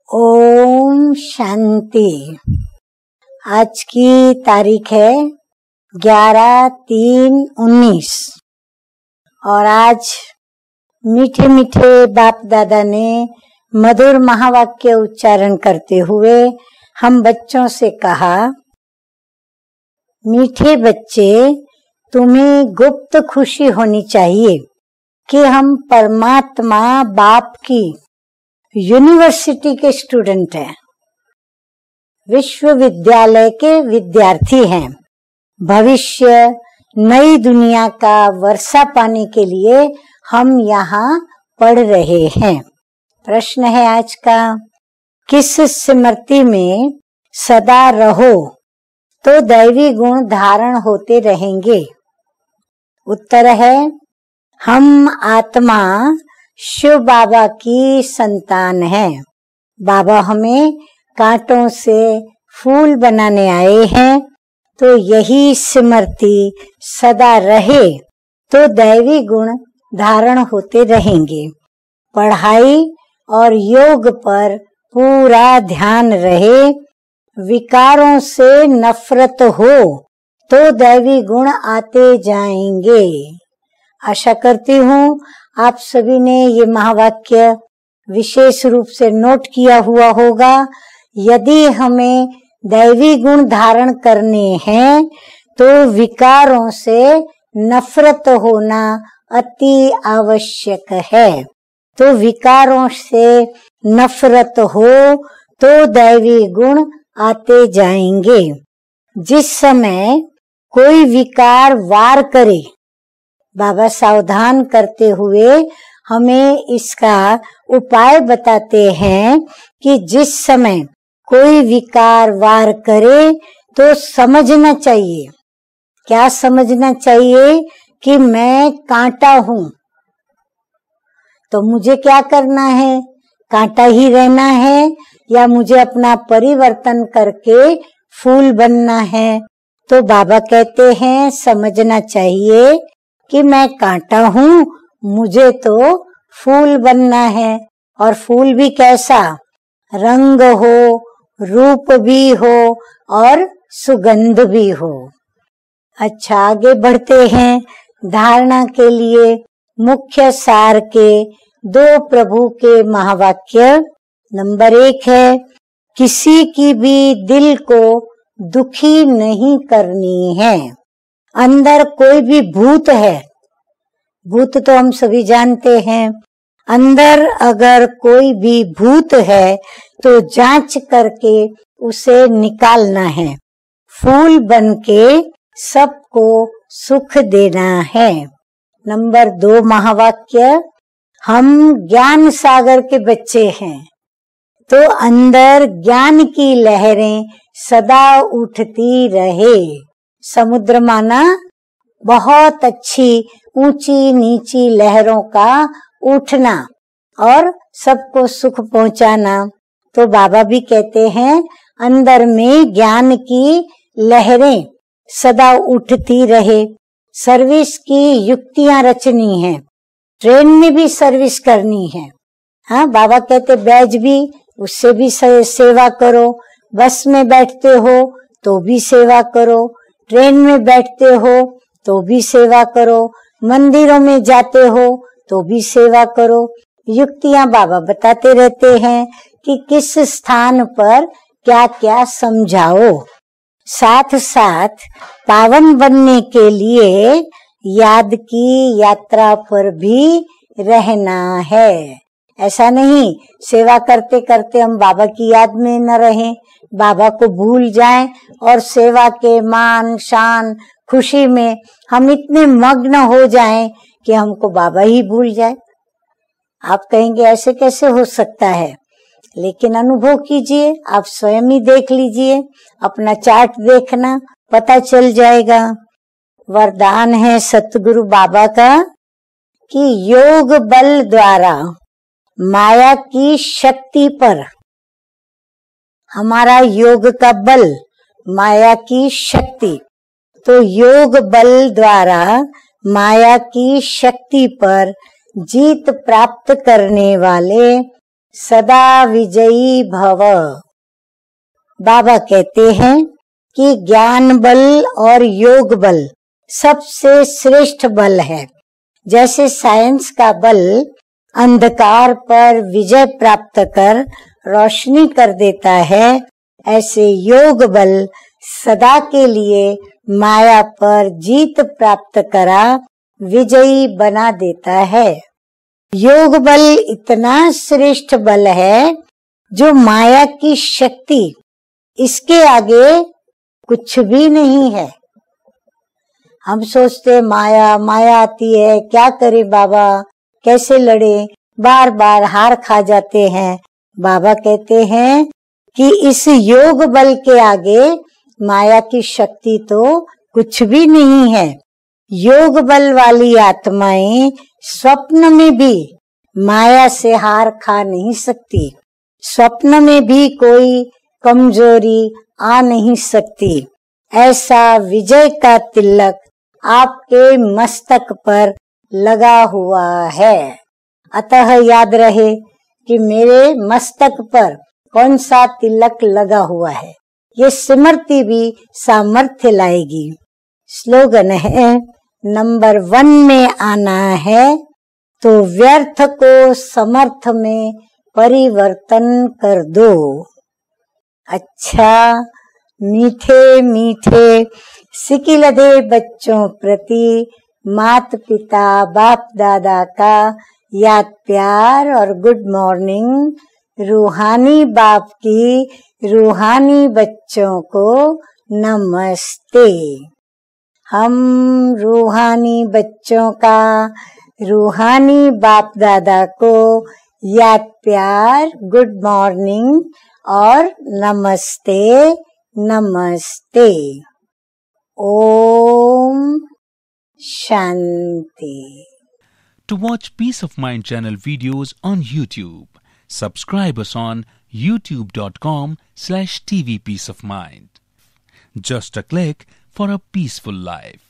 ओम शांति। आज की तारीख है 11/3/19 और आज मीठे मीठे बाप दादा ने मधुर महावाक्य उच्चारण करते हुए हम बच्चों से कहा, मीठे बच्चे, तुम्हें गुप्त खुशी होनी चाहिए कि हम परमात्मा बाप की यूनिवर्सिटी के स्टूडेंट हैं, विश्वविद्यालय के विद्यार्थी हैं। भविष्य नई दुनिया का वर्षा पाने के लिए हम यहाँ पढ़ रहे हैं। प्रश्न है आज का, किस स्मृति में सदा रहो तो दैवी गुण धारण होते रहेंगे? उत्तर है, हम आत्मा शिव बाबा की संतान है। बाबा हमें कांटों से फूल बनाने आए हैं, तो यही स्मृति सदा रहे तो दैवी गुण धारण होते रहेंगे। पढ़ाई और योग पर पूरा ध्यान रहे, विकारों से नफरत हो तो दैवी गुण आते जाएंगे। आशा करती हूँ आप सभी ने ये महावाक्य विशेष रूप से नोट किया हुआ होगा। यदि हमें दैवी गुण धारण करने हैं तो विकारों से नफरत होना अति आवश्यक है। तो विकारों से नफरत हो तो दैवी गुण आते जाएंगे। जिस समय कोई विकार वार करे, बाबा सावधान करते हुए हमें इसका उपाय बताते हैं कि जिस समय कोई विकार वार करे तो समझना चाहिए। क्या समझना चाहिए? कि मैं कांटा हूँ, तो मुझे क्या करना है? कांटा ही रहना है या मुझे अपना परिवर्तन करके फूल बनना है? तो बाबा कहते हैं समझना चाहिए कि मैं कांटा हूँ, मुझे तो फूल बनना है। और फूल भी कैसा? रंग हो, रूप भी हो और सुगंध भी हो। अच्छा, आगे बढ़ते हैं। धारणा के लिए मुख्य सार के दो प्रभु के महावाक्य। नंबर 1 है, किसी की भी दिल को दुखी नहीं करनी है। अंदर कोई भी भूत है, भूत तो हम सभी जानते हैं, अंदर अगर कोई भी भूत है तो जांच करके उसे निकालना है। फूल बनके सबको सुख देना है। नंबर 2 महावाक्य, हम ज्ञान सागर के बच्चे हैं, तो अंदर ज्ञान की लहरें सदा उठती रहे। समुद्र माना बहुत अच्छी ऊंची नीची लहरों का उठना और सबको सुख पहुंचाना। तो बाबा भी कहते हैं अंदर में ज्ञान की लहरें सदा उठती रहे। सर्विस की युक्तियां रचनी है, ट्रेन में भी सर्विस करनी है। हाँ, बाबा कहते बैज भी, उससे भी सेवा करो। बस में बैठते हो तो भी सेवा करो, ट्रेन में बैठते हो तो भी सेवा करो, मंदिरों में जाते हो तो भी सेवा करो। युक्तियां बाबा बताते रहते हैं कि किस स्थान पर क्या क्या समझाओ। साथ साथ पावन बनने के लिए याद की यात्रा पर भी रहना है। ऐसा नहीं सेवा करते करते हम बाबा की याद में न रहें, बाबा को भूल जाएं और सेवा के मान शान खुशी में हम इतने मग्न हो जाएं कि हमको बाबा ही भूल जाए। आप कहेंगे ऐसे कैसे हो सकता है? लेकिन अनुभव कीजिए, आप स्वयं ही देख लीजिए, अपना चार्ट देखना, पता चल जाएगा। वरदान है सतगुरु बाबा का कि योग बल द्वारा माया की शक्ति पर, हमारा योग का बल माया की शक्ति, तो योग बल द्वारा माया की शक्ति पर जीत प्राप्त करने वाले सदा विजयी भव। बाबा कहते हैं कि ज्ञान बल और योग बल सबसे श्रेष्ठ बल है। जैसे साइंस का बल अंधकार पर विजय प्राप्त कर रोशनी कर देता है, ऐसे योग बल सदा के लिए माया पर जीत प्राप्त करा विजयी बना देता है। योग बल इतना श्रेष्ठ बल है जो माया की शक्ति, इसके आगे कुछ भी नहीं है। हम सोचते माया माया आती है, क्या करे बाबा, कैसे लड़े, बार बार हार खा जाते हैं। बाबा कहते हैं कि इस योग बल के आगे माया की शक्ति तो कुछ भी नहीं है। योग बल वाली आत्माएं स्वप्न में भी माया से हार खा नहीं सकती, स्वप्न में भी कोई कमजोरी आ नहीं सकती। ऐसा विजय का तिलक आपके मस्तक पर लगा हुआ है। अतः याद रहे कि मेरे मस्तक पर कौन सा तिलक लगा हुआ है। ये स्मृति भी सामर्थ्य लाएगी। स्लोगन है, नंबर 1 में आना है तो व्यर्थ को समर्थ में परिवर्तन कर दो। अच्छा, मीठे मीठे सिकिलधे बच्चों प्रति माता पिता बाप दादा का याद प्यार और गुड मॉर्निंग। रूहानी बाप की रूहानी बच्चों को नमस्ते। हम रूहानी बच्चों का रूहानी बाप दादा को याद प्यार, गुड मॉर्निंग और नमस्ते नमस्ते। Om Shanti. To watch Peace of Mind channel videos on YouTube, subscribe us on youtube.com/tvpeaceofmind. Just a click for a peaceful life.